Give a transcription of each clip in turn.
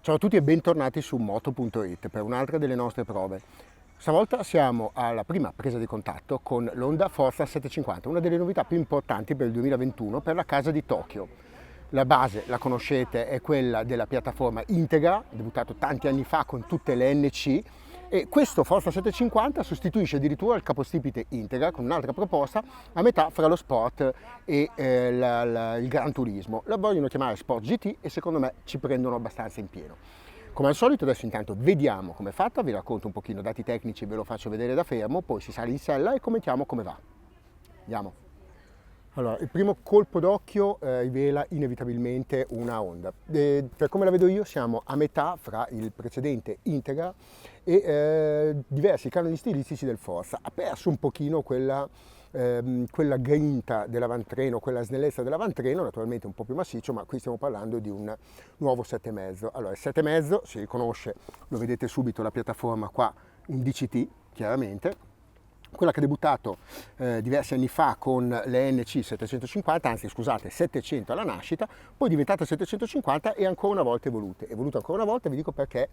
Ciao a tutti e bentornati su moto.it per un'altra delle nostre prove. Stavolta siamo alla prima presa di contatto con l'Honda Forza 750, una delle novità più importanti per il 2021 per la casa di Tokyo. La base, la conoscete, è quella della piattaforma Integra, debuttato tanti anni fa con tutte le NC, e questo Forza 750 sostituisce addirittura il capostipite Integra con un'altra proposta a metà fra lo sport e il Gran Turismo. La vogliono chiamare Sport GT e secondo me ci prendono abbastanza in pieno. Come al solito adesso intanto vediamo com'è fatta, vi racconto un pochino dati tecnici, ve lo faccio vedere da fermo, poi si sale in sella e commentiamo come va. Andiamo. Allora, il primo colpo d'occhio rivela inevitabilmente una Honda. Per come la vedo io siamo a metà fra il precedente Integra e diversi canoni stilistici del Forza. Ha perso un pochino quella grinta dell'avantreno, quella snellezza dell'avantreno, naturalmente un po' più massiccio, ma qui stiamo parlando di un nuovo 7,5. Allora, il 7,5 si riconosce, lo vedete subito la piattaforma qua, un DCT chiaramente, quella che ha debuttato diversi anni fa con le NC 750, anzi scusate 700 alla nascita, poi è diventata 750 e ancora una volta evoluta ancora una volta, vi dico perché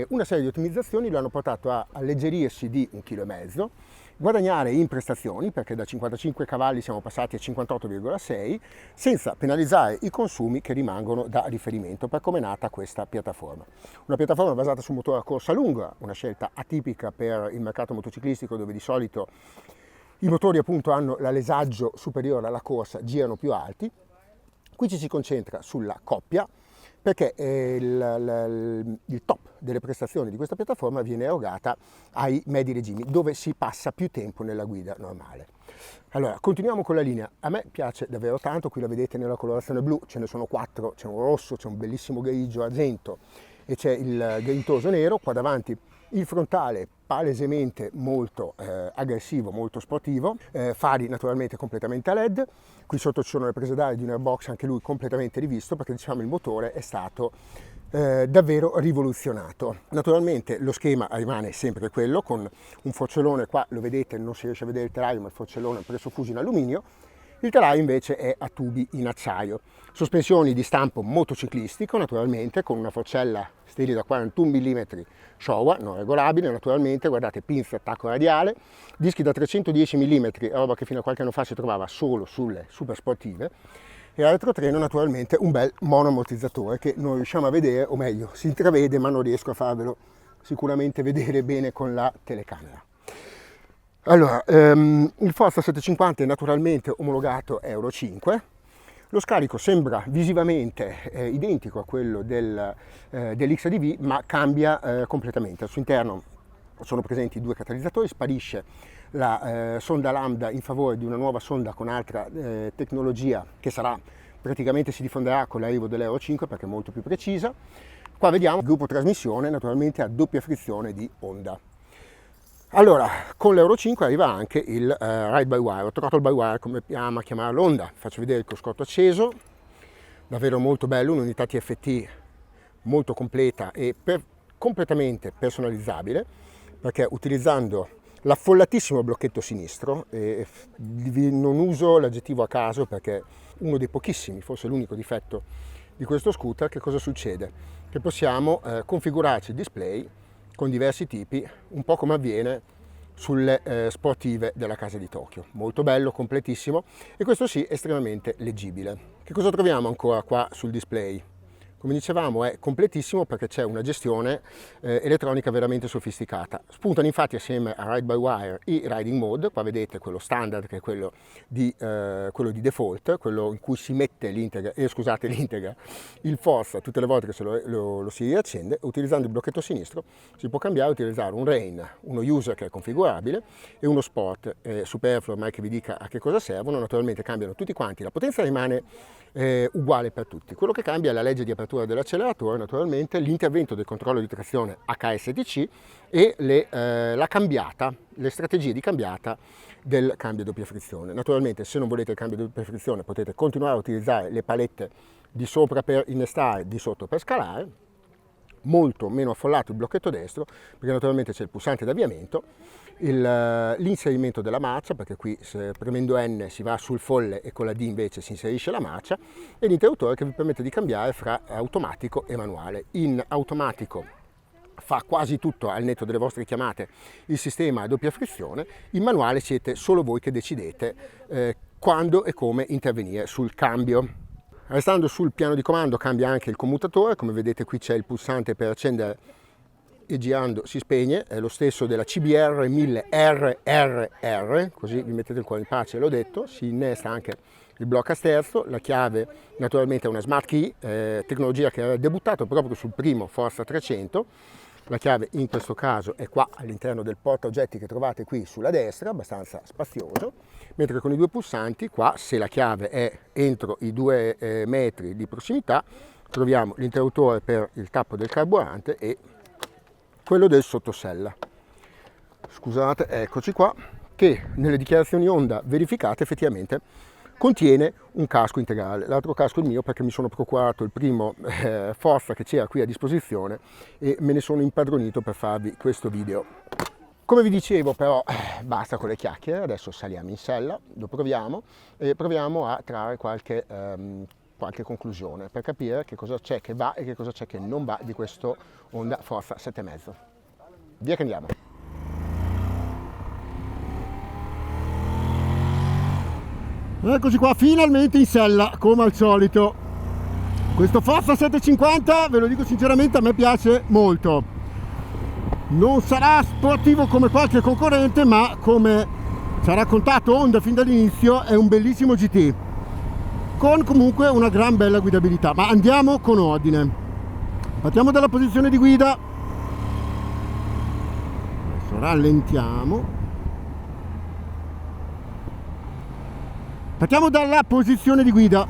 una serie di ottimizzazioni lo hanno portato a alleggerirsi di 1,5 kg, guadagnare in prestazioni, perché da 55 cavalli siamo passati a 58,6, senza penalizzare i consumi che rimangono da riferimento per come è nata questa piattaforma. Una piattaforma basata su motore a corsa lunga, una scelta atipica per il mercato motociclistico dove di solito i motori appunto hanno l'alesaggio superiore alla corsa, girano più alti. Qui ci si concentra sulla coppia, perché il top delle prestazioni di questa piattaforma viene erogata ai medi regimi, dove si passa più tempo nella guida normale. Allora, continuiamo con la linea. A me piace davvero tanto, qui la vedete nella colorazione blu, ce ne sono 4, c'è un rosso, c'è un bellissimo grigio argento e c'è il grintoso nero. Qua davanti il frontale palesemente molto aggressivo, molto sportivo, fari naturalmente completamente a LED, qui sotto ci sono le prese d'aria di un airbox, anche lui completamente rivisto perché diciamo il motore è stato davvero rivoluzionato. Naturalmente lo schema rimane sempre quello, con un forcellone, qua lo vedete, non si riesce a vedere il telaio, ma il forcellone è presso fuso in alluminio. Il telaio invece è a tubi in acciaio. Sospensioni di stampo motociclistico, naturalmente, con una forcella stile da 41 mm Showa, non regolabile, naturalmente, guardate, pinze, attacco radiale, dischi da 310 mm, roba che fino a qualche anno fa si trovava solo sulle super sportive, e al retrotreno naturalmente un bel monoammortizzatore che non riusciamo a vedere, o meglio, si intravede ma non riesco a farvelo sicuramente vedere bene con la telecamera. Allora, il Forza 750 è naturalmente omologato Euro 5, lo scarico sembra visivamente identico a quello dell'XADV, ma cambia completamente. Al suo interno sono presenti 2 catalizzatori, sparisce la sonda lambda in favore di una nuova sonda con altra tecnologia che praticamente si diffonderà con l'arrivo dell'Euro 5 perché è molto più precisa. Qua vediamo il gruppo trasmissione naturalmente a doppia frizione di Honda. Allora, con l'Euro 5 arriva anche il ride by wire, o throttle by wire come ama chiamarlo Honda. Faccio vedere il cruscotto acceso, davvero molto bello, un'unità TFT molto completa e completamente personalizzabile, perché utilizzando l'affollatissimo blocchetto sinistro, non uso l'aggettivo a caso perché uno dei pochissimi, forse l'unico difetto di questo scooter, che cosa succede? Che possiamo configurarci il display con diversi tipi, un po' come avviene sulle sportive della casa di Tokyo. Molto bello, completissimo e questo sì, estremamente leggibile. Che cosa troviamo ancora qua sul display? Come dicevamo è completissimo perché c'è una gestione elettronica veramente sofisticata. Spuntano infatti assieme a Ride by Wire i Riding Mode, qua vedete quello standard che è quello di default, quello in cui si mette l'Integra, il Forza tutte le volte che lo si riaccende. Utilizzando il blocchetto sinistro si può cambiare e utilizzare un Rain, uno User che è configurabile e uno Sport, superfluo ormai che vi dica a che cosa servono. Naturalmente cambiano tutti quanti, la potenza rimane uguale per tutti. Quello che cambia è la legge di apertura dell'acceleratore, naturalmente l'intervento del controllo di trazione HSTC e le strategie di cambiata del cambio a doppia frizione. Naturalmente se non volete il cambio a doppia frizione potete continuare a utilizzare le palette di sopra per innestare, di sotto per scalare. molto meno affollato il blocchetto destro, perché naturalmente c'è il pulsante d'avviamento, l'inserimento della marcia, perché qui premendo N si va sul folle e con la D invece si inserisce la marcia, e l'interruttore che vi permette di cambiare fra automatico e manuale. In automatico fa quasi tutto, al netto delle vostre chiamate, il sistema a doppia frizione. In manuale siete solo voi che decidete quando e come intervenire sul cambio. Restando sul piano di comando cambia anche il commutatore, come vedete qui c'è il pulsante per accendere e girando si spegne, è lo stesso della CBR 1000 RRR, così vi mettete il cuore in pace, l'ho detto. Si innesta anche il blocco a sterzo, la chiave naturalmente è una smart key, tecnologia che era debuttato proprio sul primo Forza 300. La chiave in questo caso è qua all'interno del porta oggetti che trovate qui sulla destra, abbastanza spazioso, mentre con i due pulsanti qua, se la chiave è entro i 2 metri di prossimità, troviamo l'interruttore per il tappo del carburante e quello del sottosella. Scusate, eccoci qua, che nelle dichiarazioni Honda verificate effettivamente contiene un casco integrale. L'altro casco è il mio, perché mi sono procurato il primo Forza che c'era qui a disposizione e me ne sono impadronito per farvi questo video. Come vi dicevo però, basta con le chiacchiere, adesso saliamo in sella, lo proviamo e proviamo a trarre qualche conclusione per capire che cosa c'è che va e che cosa c'è che non va di questo Honda Forza 7,5. Via che andiamo! Eccoci qua, finalmente in sella, come al solito. Questo Forza 750, ve lo dico sinceramente, a me piace molto. Non sarà sportivo come qualche concorrente, ma come ci ha raccontato Honda fin dall'inizio, è un bellissimo GT, con comunque una gran bella guidabilità. Ma andiamo con ordine. Partiamo dalla posizione di guida. Adesso rallentiamo. Partiamo dalla posizione di guida,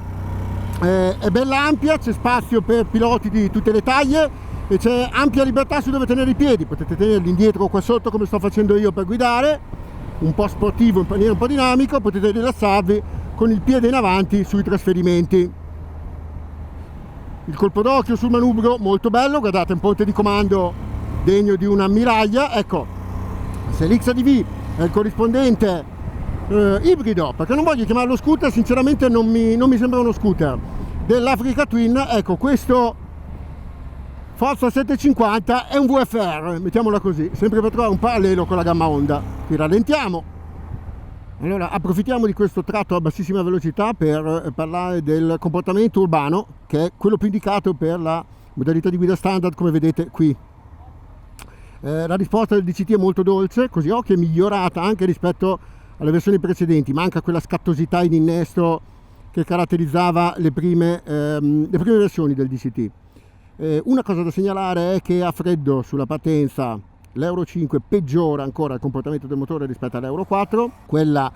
è bella ampia, c'è spazio per piloti di tutte le taglie e c'è ampia libertà su dove tenere i piedi. Potete tenerli indietro o qua sotto come sto facendo io per guidare, un po' sportivo, in maniera un po' dinamico, potete rilassarvi con il piede in avanti sui trasferimenti. Il colpo d'occhio sul manubrio molto bello, guardate, un ponte di comando degno di un'ammiraglia. Ecco, se l'XADV è il corrispondente ibrido, perché non voglio chiamarlo scooter, sinceramente non mi sembra uno scooter, dell'Africa Twin, ecco, questo Forza 750 è un VFR, mettiamola così, sempre per trovare un parallelo con la gamma Honda. Qui rallentiamo. Allora approfittiamo di questo tratto a bassissima velocità per parlare del comportamento urbano, che è quello più indicato per la modalità di guida standard, come vedete qui. La risposta del DCT è molto dolce, così occhio, è migliorata anche rispetto alle versioni precedenti, manca quella scattosità in innesto che caratterizzava le prime versioni del DCT. Una cosa da segnalare è che a freddo sulla partenza l'Euro 5 peggiora ancora il comportamento del motore rispetto all'Euro 4, quella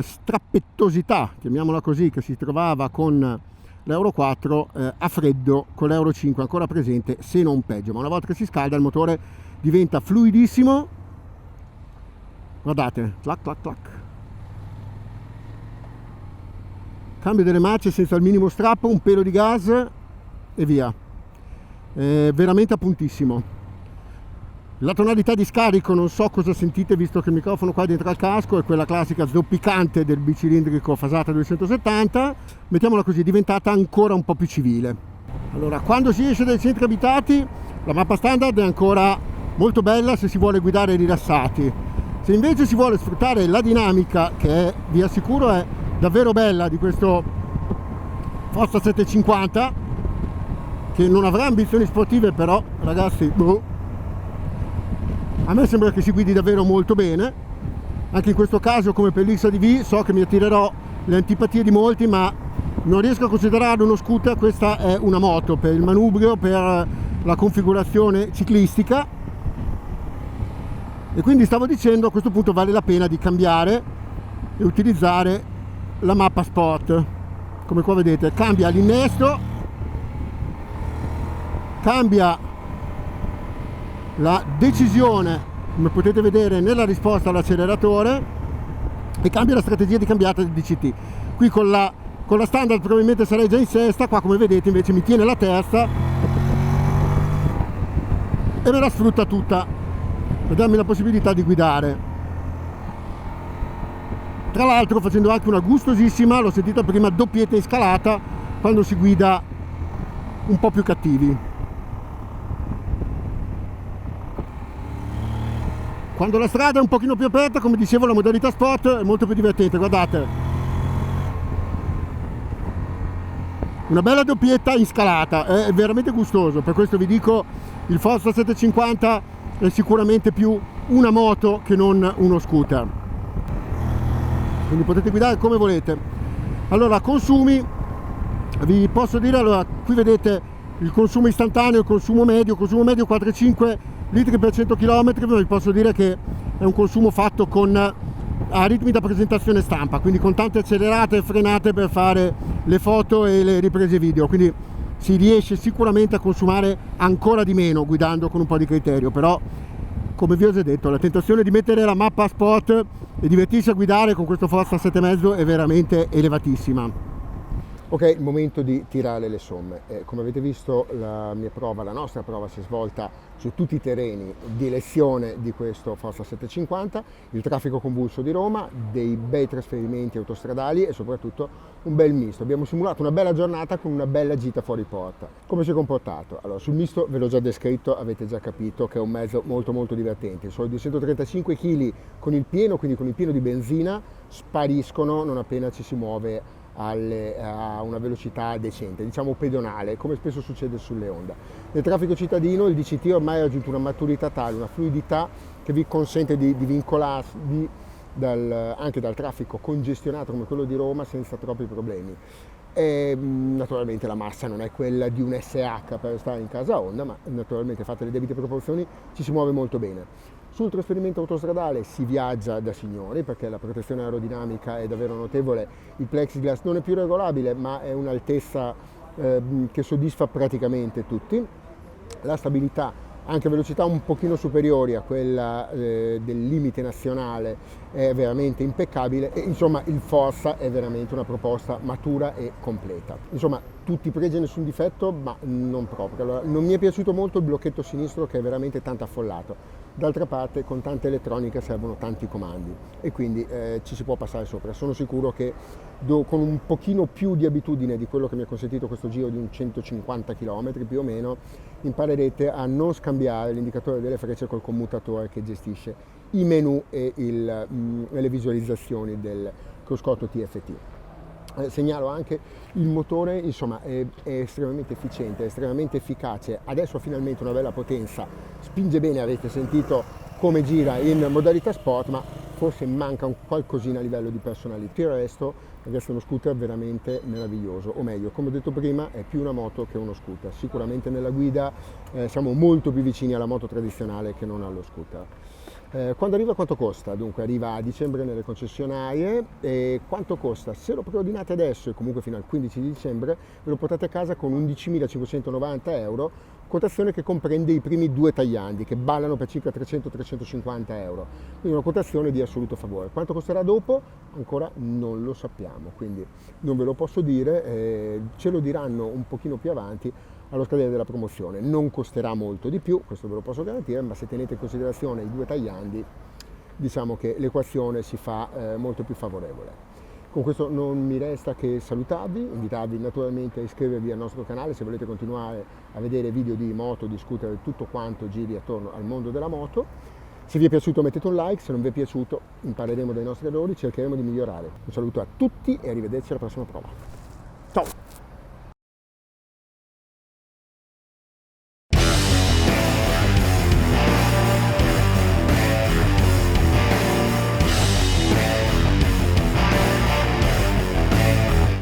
strappettosità, chiamiamola così, che si trovava con l'Euro 4 a freddo con l'Euro 5 ancora presente, se non peggio, ma una volta che si scalda il motore diventa fluidissimo. Guardate, clac clac clac. Cambio delle marce senza il minimo strappo, un pelo di gas e via. Veramente a puntissimo. La tonalità di scarico non so cosa sentite, visto che il microfono qua dentro al casco è quella classica zoppicante del bicilindrico Fasata 270. Mettiamola così, è diventata ancora un po' più civile. Allora, quando si esce dai centri abitati, la mappa standard è ancora molto bella se si vuole guidare rilassati. Se invece si vuole sfruttare la dinamica, che vi assicuro è davvero bella, di questo Forza 750, che non avrà ambizioni sportive, però ragazzi, a me sembra che si guidi davvero molto bene. Anche in questo caso, come per l'XADV, so che mi attirerò le antipatie di molti, ma non riesco a considerarlo uno scooter. Questa è una moto per il manubrio, per la configurazione ciclistica. E quindi stavo dicendo, a questo punto vale la pena di cambiare e utilizzare la mappa sport. Come qua vedete, cambia l'innesto, cambia la decisione, come potete vedere, nella risposta all'acceleratore, e cambia la strategia di cambiata del DCT. Qui con la standard probabilmente sarei già in sesta, qua come vedete invece mi tiene la terza e me la sfrutta tutta per darmi la possibilità di guidare. Tra l'altro facendo anche una gustosissima, l'ho sentita prima, doppietta in scalata quando si guida un po' più cattivi. Quando la strada è un pochino più aperta, come dicevo, la modalità sport è molto più divertente, guardate. Una bella doppietta in scalata, è veramente gustoso, per questo vi dico il Forza 750 è sicuramente più una moto che non uno scooter. Quindi potete guidare come volete. Allora, consumi, vi posso dire, allora, qui vedete il consumo istantaneo, il consumo medio 4,5 litri per 100 km, ma vi posso dire che è un consumo fatto a ritmi da presentazione stampa, quindi con tante accelerate e frenate per fare le foto e le riprese video, quindi si riesce sicuramente a consumare ancora di meno guidando con un po' di criterio, però come vi ho già detto la tentazione di mettere la mappa a sport e divertirsi a guidare con questo Forza 7,5 è veramente elevatissima. Ok, il momento di tirare le somme. Come avete visto la nostra prova si è svolta su tutti i terreni di elezione di questo Forza 750, il traffico convulso di Roma, dei bei trasferimenti autostradali e soprattutto un bel misto. Abbiamo simulato una bella giornata con una bella gita fuori porta. Come si è comportato? Allora, sul misto ve l'ho già descritto, avete già capito che è un mezzo molto molto divertente. I suoi 235 kg con il pieno, quindi con il pieno di benzina, spariscono non appena ci si muove a una velocità decente, diciamo pedonale, come spesso succede sulle Honda. Nel traffico cittadino il DCT ormai ha raggiunto una maturità tale, una fluidità che vi consente di vincolarsi anche dal traffico congestionato come quello di Roma senza troppi problemi. E, naturalmente la massa non è quella di un SH per stare in casa Honda, ma naturalmente fatte le debite proporzioni ci si muove molto bene. Sul trasferimento autostradale si viaggia da signori perché la protezione aerodinamica è davvero notevole, il plexiglass non è più regolabile ma è un'altezza che soddisfa praticamente tutti, la stabilità anche a velocità un pochino superiori a quella del limite nazionale è veramente impeccabile e insomma il Forza è veramente una proposta matura e completa. Insomma tutti i pregi e nessun difetto, ma non proprio. Allora, non mi è piaciuto molto il blocchetto sinistro che è veramente tanto affollato. D'altra parte con tanta elettronica servono tanti comandi e quindi ci si può passare sopra. Sono sicuro che con un pochino più di abitudine di quello che mi ha consentito questo giro di un 150 km più o meno, imparerete a non scambiare l'indicatore delle frecce col commutatore che gestisce i menu e le visualizzazioni del cruscotto TFT. Segnalo anche il motore, insomma, è estremamente efficiente, è estremamente efficace, adesso ha finalmente una bella potenza, spinge bene, avete sentito come gira in modalità sport, ma forse manca un qualcosina a livello di personalità. Per il resto ragazzi è uno scooter veramente meraviglioso, o meglio, come ho detto prima, è più una moto che uno scooter. Sicuramente nella guida siamo molto più vicini alla moto tradizionale che non allo scooter. Quando arriva quanto costa? Dunque arriva a dicembre nelle concessionarie e quanto costa? Se lo preordinate adesso e comunque fino al 15 di dicembre ve lo portate a casa con 11.590 euro, quotazione che comprende i primi due tagliandi che ballano per circa 300-350 euro, quindi una quotazione di assoluto favore. Quanto costerà dopo? Ancora non lo sappiamo, quindi non ve lo posso dire, ce lo diranno un pochino più avanti allo scadere della promozione. Non costerà molto di più, questo ve lo posso garantire, ma se tenete in considerazione i due tagliandi diciamo che l'equazione si fa molto più favorevole. Con questo non mi resta che salutarvi, invitarvi naturalmente a iscrivervi al nostro canale se volete continuare a vedere video di moto, di scooter e tutto quanto giri attorno al mondo della moto. Se vi è piaciuto mettete un like, se non vi è piaciuto impareremo dai nostri errori, cercheremo di migliorare. Un saluto a tutti e arrivederci alla prossima prova. Ciao!